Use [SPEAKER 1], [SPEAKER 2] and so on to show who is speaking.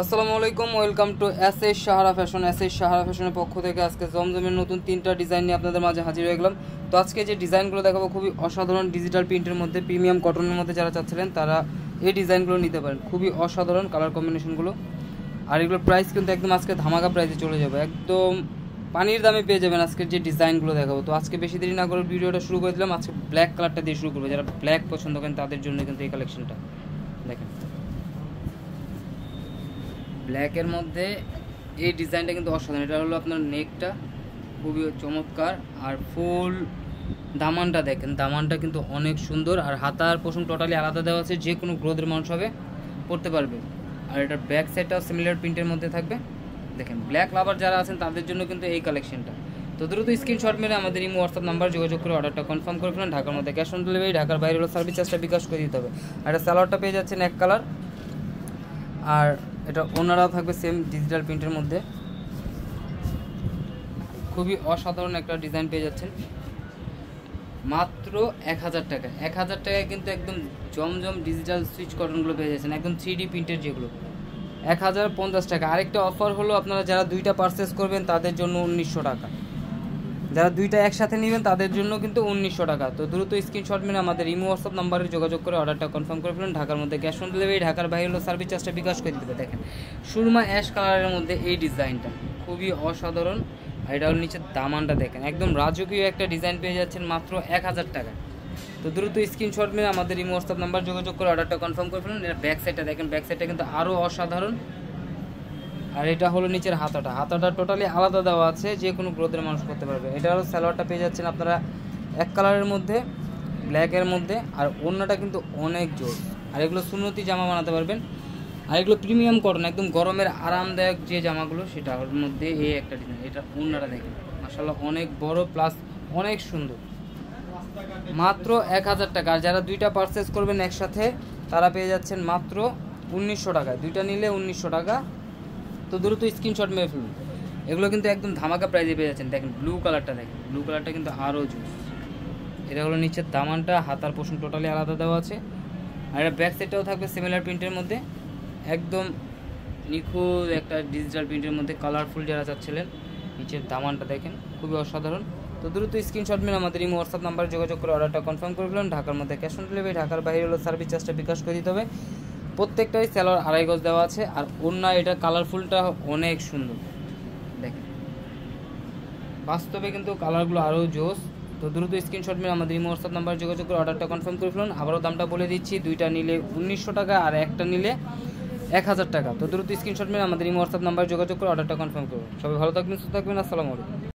[SPEAKER 1] আসসালামু আলাইকুম, welcome to SS Sahara fashion. SS Sahara ফ্যাশনের পক্ষ থেকে আজকে জমজমের নতুন 3টা ডিজাইন নিয়ে আপনাদের মাঝে হাজির হয়ে গেলাম। তো আজকে যে ডিজাইনগুলো দেখাবো খুবই অসাধারণ, ডিজিটাল প্রিন্টের মধ্যে প্রিমিয়াম কটনের মধ্যে যারা চাচ্ছিলেন তারা এই ডিজাইনগুলো নিতে পারেন। খুবই অসাধারণ কালার কম্বিনেশনগুলো, আর এগুলোর প্রাইস কিন্তু একদম আজকে ধামাকা প্রাইসে চলে যাবে, একদম পানির দামে পেয়ে যাবেন আজকের যে ডিজাইনগুলো দেখাবো। তো আজকে বেশি দেরি না করে ভিডিওটা শুরু করে দিলাম। আজকে ব্ল্যাক কালারটা দিয়ে শুরু করবো, যারা ব্ল্যাক পছন্দ করেন তাদের জন্য কিন্তু এই কালেকশনটা দেখেন। ব্ল্যাকের মধ্যে এই ডিজাইনটা কিন্তু অসাধারণ। এটা হলো আপনার নেকটা খুবই চমৎকার, আর ফুল দামানটা দেখেন, দামানটা কিন্তু অনেক সুন্দর, আর হাতার পোষণ টোটালি আলাদা দেওয়া আছে, যে কোনো গ্রোথের মানুষ হবে পড়তে পারবে। আর এটার ব্যাক সাইডটাও সিমিলার প্রিন্টের মধ্যে থাকবে। দেখেন ব্ল্যাক লাভার যারা আছেন তাদের জন্য কিন্তু এই কালেকশনটা। তো দ্রুত স্ক্রিনশট মেরে আমাদের ইমো হোয়াটসঅ্যাপ নাম্বার যোগাযোগ করে অর্ডারটা কনফার্ম করে ফেলেন। ঢাকার মধ্যে ক্যাশ অন ডেলিভারি, ঢাকার বাইরে হলো সার্ভিস চার্জটা বিকাশ করে দিতে হবে। আর এটা সালোয়ারটা পেয়ে যাচ্ছেন এক কালার, আর এটা ওনারাও থাকবে সেম ডিজিটাল প্রিন্টের মধ্যে। খুবই অসাধারণ একটা ডিজাইন পেয়ে যাচ্ছেন মাত্র 1000 টাকা। 1000 টাকায় কিন্তু একদম জমজম ডিজিটাল সুইচ কটনগুলো পেয়ে যাচ্ছেন, একদম 3D প্রিন্টের যেগুলো 1050 টাকা। আরেকটা অফার হলো আপনারা যারা দুইটা পারচেস করবেন তাদের জন্য 1900 টাকা, যারা দুইটা একসাথে নেবেন তাদের জন্য কিন্তু 1900 টাকা। তো দ্রুত স্ক্রিনশট মেরে আমাদের ইমো হোয়াটসঅ্যাপ নাম্বারে যোগাযোগ করে অর্ডারটা কনফার্ম করে ফেলুন। ঢাকার মধ্যে ক্যাশ অন ডেলিভারি, ঢাকার বাইরে হলো সার্ভিস চার্জটা বিকাশ করে দিতে। দেখেন সুরমা অ্যাশ কালারের মধ্যে এই ডিজাইনটা খুবই অসাধারণ, আর এটা হলো নিচের দামানটা দেখেন, একদম রাজকীয় একটা ডিজাইন পেয়ে যাচ্ছেন মাত্র 1000 টাকা। তো দ্রুত স্ক্রিনশট মেরে আমাদের ইমো হোয়াটসঅ্যাপ নাম্বার যোগাযোগ করে অর্ডারটা কনফার্ম করে ফেলুন। এটা ব্যাক সাইডটা দেখেন, ব্যাক সাইডটা কিন্তু আরও অসাধারণ, আর এটা হলো নিচের হাতাটা, হাতাটা টোটালি আলাদা দেওয়া আছে, যে কোনো গ্রোথের মানুষ করতে পারবে। এটা হলো সালোয়ারটা পেয়ে যাচ্ছেন আপনারা এক কালারের মধ্যে, ব্ল্যাকের মধ্যে, আর ওড়নাটা কিন্তু অনেক জোর। আর এগুলো সুন্নতি জামা বানাতে পারবেন, আর এগুলো প্রিমিয়াম কটন, একদম গরমের আরামদায়ক যে জামাগুলো সেটার মধ্যে এই একটা ডিজাইন। এটা ওড়নাটা দেখেন মাশাআল্লাহ অনেক বড়, প্লাস অনেক সুন্দর, মাত্র 1000 টাকা। আর যারা দুইটা পারচেস করবেন একসাথে তারা পেয়ে যাচ্ছেন মাত্র 1900 টাকায়, দুইটা নিলে 1900 টাকা। তো দ্রুত স্ক্রিনশট মেরে ফেলুন, এগুলো কিন্তু একদম ধামাকা প্রাইজে পেয়ে যাচ্ছেন। দেখেন ব্লু কালারটা, দেখেন ব্লু কালারটা কিন্তু আরও জুস। এটা হলো নিচের দামানটা, হাতার পোষণ টোটালি আলাদা দেওয়া আছে, আর এটা ব্যাক সাইডটাও থাকবে সিমিলার প্রিন্টের মধ্যে, একদম নিখুঁত একটা ডিজিটাল প্রিন্টের মধ্যে কালারফুল যারা চাচ্ছিলেন। নিচের দামানটা দেখেন খুবই অসাধারণ। তো দ্রুত স্ক্রিনশট মেরে আমাদের ইমো হোয়াটসঅ্যাপ নাম্বারে যোগাযোগ করে অর্ডারটা কনফার্ম করে ফেলুন। ঢাকার মধ্যে ক্যাশ অন ডেলিভারি, ঢাকার বাইরে হলো সার্ভিস চার্জটা বিকাশ করে দিতে হবে। প্রত্যেকটাই সালোয়ার 2.5 গজ দেওয়া আছে, আর ওড়না এটা কালারফুলটা অনেক সুন্দর দেখেন, বাস্তবে কিন্তু কালারগুলো আরও জোস। তো দ্রুত স্ক্রিনশট মেরে আমাদের ইমো হোয়াটসঅ্যাপ নাম্বার যোগাযোগ করে অর্ডারটা কনফার্ম করে ফেলুন। আবারও দামটা বলে দিচ্ছি, দুইটা নিলে 1900 টাকা আর একটা নিলে 1000 টাকা। তো দ্রুত স্ক্রিনশট মেরে আমাদের ইমো হোয়াটসঅ্যাপ নাম্বার যোগাযোগ করে অর্ডারটা কনফার্ম করুন। সবাই ভালো থাকবেন, সুস্থ থাকবেন, আসসালামু আলাইকুম।